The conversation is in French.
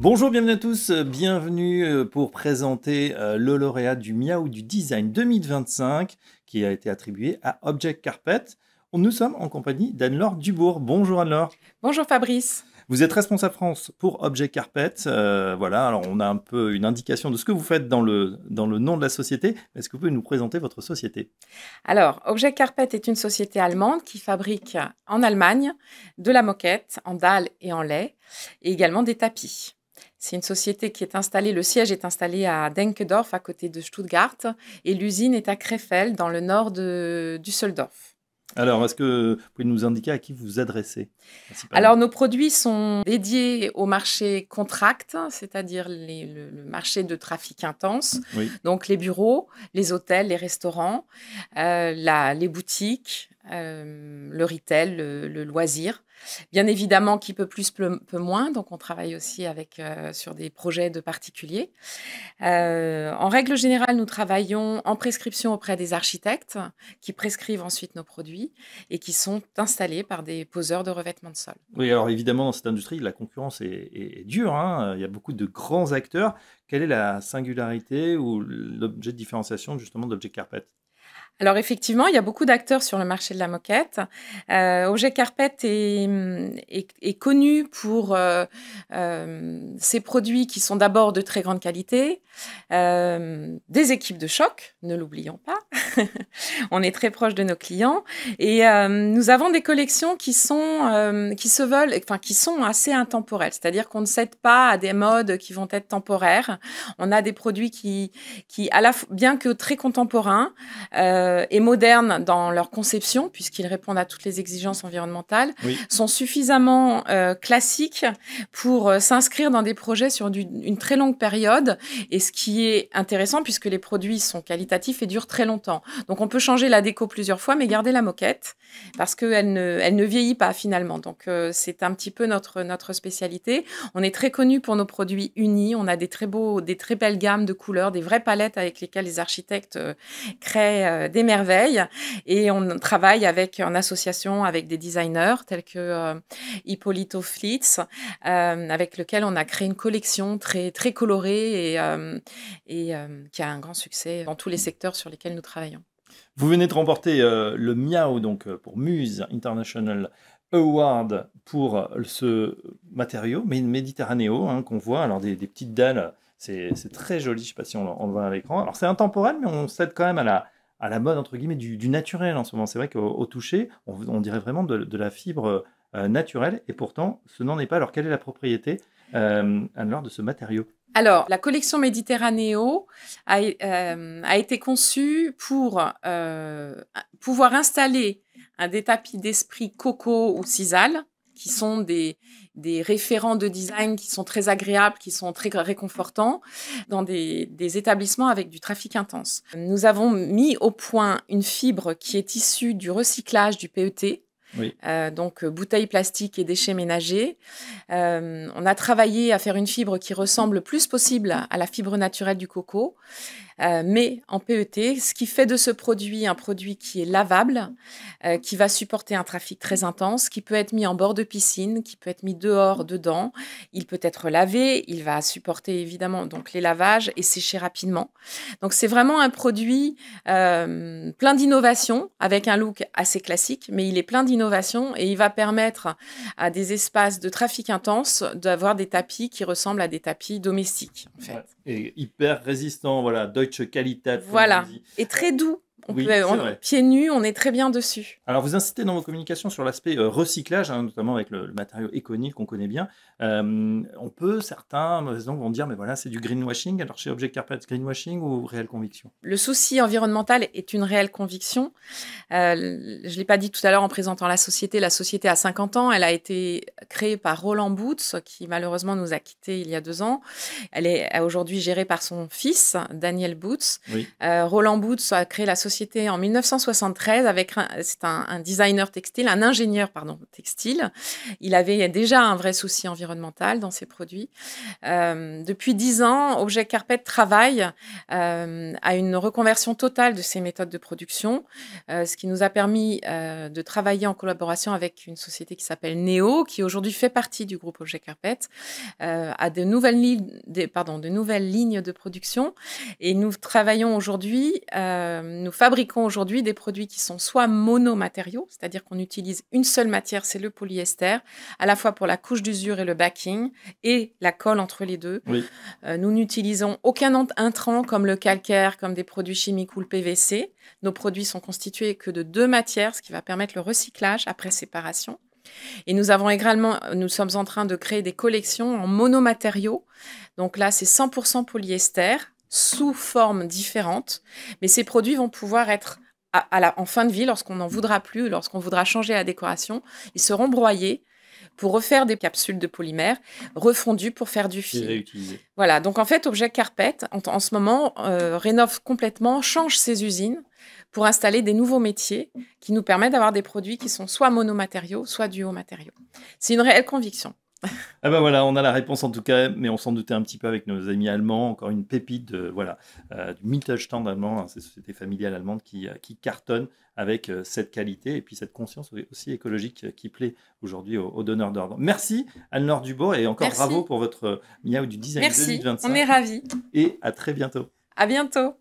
Bonjour, bienvenue à tous, bienvenue pour présenter le lauréat du Miaou du Design 2025 qui a été attribué à Object Carpet. Nous sommes en compagnie d'Anne-Laure Dubourg. Bonjour Anne-Laure. Bonjour Fabrice. Vous êtes responsable France pour Object Carpet. Voilà, alors on a un peu une indication de ce que vous faites dans le nom de la société. Est-ce que vous pouvez nous présenter votre société? Alors, Object Carpet est une société allemande qui fabrique en Allemagne de la moquette en dalle et en lait et également des tapis. C'est une société qui est installée, le siège est installé à Denkendorf à côté de Stuttgart et l'usine est à Krefeld dans le nord de Düsseldorf. Alors, est-ce que vous pouvez nous indiquer à qui vous vous adressez principalement? Alors, nos produits sont dédiés au marché contract, c'est-à-dire le marché de trafic intense. Oui. Donc, les bureaux, les hôtels, les restaurants, les boutiques, le retail, le loisir. Bien évidemment, qui peut plus, peut moins. Donc, on travaille aussi sur des projets de particuliers. En règle générale, nous travaillons en prescription auprès des architectes qui prescrivent ensuite nos produits et qui sont installés par des poseurs de revêtement de sol. Oui, alors évidemment, dans cette industrie, la concurrence est dure, hein. Il y a beaucoup de grands acteurs. Quelle est la singularité ou l'objet de différenciation justement d'Object Carpet? Alors effectivement, il y a beaucoup d'acteurs sur le marché de la moquette. Object Carpet est connu pour ses produits qui sont d'abord de très grande qualité, des équipes de choc, ne l'oublions pas. On est très proche de nos clients et nous avons des collections qui sont assez intemporelles, c'est-à-dire qu'on ne cède pas à des modes qui vont être temporaires. On a des produits qui bien que très contemporains, et modernes dans leur conception, puisqu'ils répondent à toutes les exigences environnementales, Oui. sont suffisamment classiques pour s'inscrire dans des projets sur une très longue période, et ce qui est intéressant, puisque les produits sont qualitatifs et durent très longtemps. Donc on peut changer la déco plusieurs fois, mais garder la moquette, parce qu'elle ne vieillit pas finalement. Donc c'est un petit peu notre spécialité. On est très connu pour nos produits unis, on a des très belles gammes de couleurs, des vraies palettes avec lesquelles les architectes créent des merveilles, et on travaille en association avec des designers tels que Hippolito Flitz, avec lequel on a créé une collection très, très colorée et qui a un grand succès dans tous les secteurs sur lesquels nous travaillons. Vous venez de remporter le Miaou, donc pour Muse International Award pour ce matériau méditerranéo, hein, qu'on voit. Alors des petites dalles, c'est très joli, je ne sais pas si on le voit à l'écran. Alors c'est intemporel, mais on cède quand même à la mode entre guillemets du naturel en ce moment. C'est vrai qu'au toucher, on dirait vraiment de la fibre naturelle, et pourtant ce n'en est pas. Alors quelle est la propriété, Anne-Laure, de ce matériau? Alors, la collection Méditerranéo a été conçue pour pouvoir installer des tapis d'esprit coco ou sisal, qui sont des référents de design qui sont très agréables, qui sont très réconfortants, dans des établissements avec du trafic intense. Nous avons mis au point une fibre qui est issue du recyclage du PET, Oui. donc bouteilles plastiques et déchets ménagers. On a travaillé à faire une fibre qui ressemble le plus possible à la fibre naturelle du coco, mais en PET, ce qui fait de ce produit un produit qui est lavable, qui va supporter un trafic très intense, qui peut être mis en bord de piscine, qui peut être mis dehors, dedans. Il peut être lavé, il va supporter évidemment donc les lavages et sécher rapidement. Donc c'est vraiment un produit plein d'innovation, avec un look assez classique, mais il est plein d'innovation et il va permettre à des espaces de trafic intense d'avoir des tapis qui ressemblent à des tapis domestiques, en fait. Ouais. Et hyper résistant, voilà, Deutsche Qualität. Voilà, et très doux. Oui, c'est vrai. Pieds nus, on est très bien dessus. Alors, vous insistez dans vos communications sur l'aspect recyclage, hein, notamment avec le matériau Econyl qu'on connaît bien. Certains vont dire, mais voilà, c'est du greenwashing. Alors, chez Object Carpet, greenwashing ou réelle conviction? Le souci environnemental est une réelle conviction. Je ne l'ai pas dit tout à l'heure en présentant la société. La société a 50 ans. Elle a été créée par Roland Boots, qui malheureusement nous a quittés il y a 2 ans. Elle est aujourd'hui gérée par son fils, Daniel Boots. Oui. Roland Boots a créé la société société en 1973 c'est un designer textile, un ingénieur textile. Il avait déjà un vrai souci environnemental dans ses produits. Depuis 10 ans, Object Carpet travaille à une reconversion totale de ses méthodes de production, ce qui nous a permis de travailler en collaboration avec une société qui s'appelle Neo, qui aujourd'hui fait partie du groupe Object Carpet, à de nouvelles lignes de production. Et nous fabriquons aujourd'hui des produits qui sont soit monomatériaux, c'est-à-dire qu'on utilise une seule matière, c'est le polyester, à la fois pour la couche d'usure et le backing, et la colle entre les deux. Oui. Nous n'utilisons aucun intrant comme le calcaire, comme des produits chimiques ou le PVC. Nos produits sont constitués que de 2 matières, ce qui va permettre le recyclage après séparation. Et nous sommes en train de créer des collections en monomatériaux. Donc là, c'est 100% polyester, sous formes différentes. Mais ces produits vont pouvoir être, en fin de vie, lorsqu'on n'en voudra plus, lorsqu'on voudra changer la décoration, ils seront broyés pour refaire des capsules de polymère, refondues pour faire du fil. Réutilisé. Voilà, donc en fait, Object Carpet, en ce moment, rénove complètement, change ses usines pour installer des nouveaux métiers qui nous permettent d'avoir des produits qui sont soit monomatériaux, soit duomatériaux. C'est une réelle conviction. Ah ben voilà, on a la réponse en tout cas, mais on s'en doutait un petit peu avec nos amis allemands. Encore une pépite du Mittelstand allemand, hein, cette société familiale allemande qui cartonne avec cette qualité et puis cette conscience aussi écologique qui plaît aujourd'hui aux donneurs d'ordre. Merci Anne-Laure Dubourg et encore bravo pour votre Miaou du Design 2025. Merci, on est ravis. Et à très bientôt. À bientôt.